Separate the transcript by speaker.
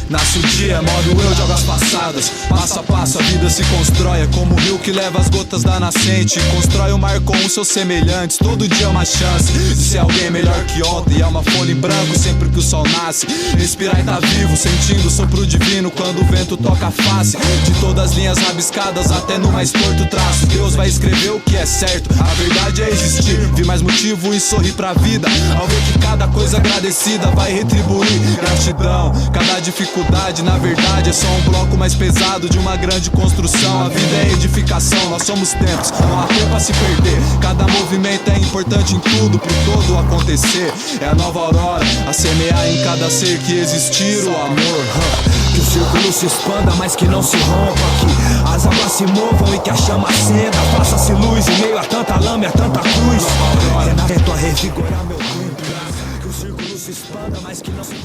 Speaker 1: Nasce o dia, morre o eu, joga as passadas. Passo a passo a vida se constrói. É como o rio que leva as gotas da nascente. Constrói o mar com os seus semelhantes. Todo dia é uma chance de ser alguém melhor que ontem. É uma folha em branco sempre que o sol nasce. Respirar e tá vivo, sentindo o sopro divino quando o vento toca a face. De todas as linhas rabiscadas até no mais torto traço, Deus vai escrever o que é certo. A verdade é existir, vi mais motivo em sorrir pra vida. Ao ver que cada coisa agradecida vai retribuir gratidão. Cada dificuldade na verdade é só um bloco mais pesado de uma grande construção. A vida é edificação, nós somos tempos, não há tempo a se perder. Cada movimento é importante em tudo, pro todo acontecer. É a nova aurora, a semear em cada ser que existir o amor.
Speaker 2: Que o círculo se expanda, mas que não se rompa. Que as águas se movam e que a chama acenda. Faça-se luz em meio a tanta lama e a tenta cruz. Tento a revigorar meu tempo. Que o círculo se expanda, mas que não se...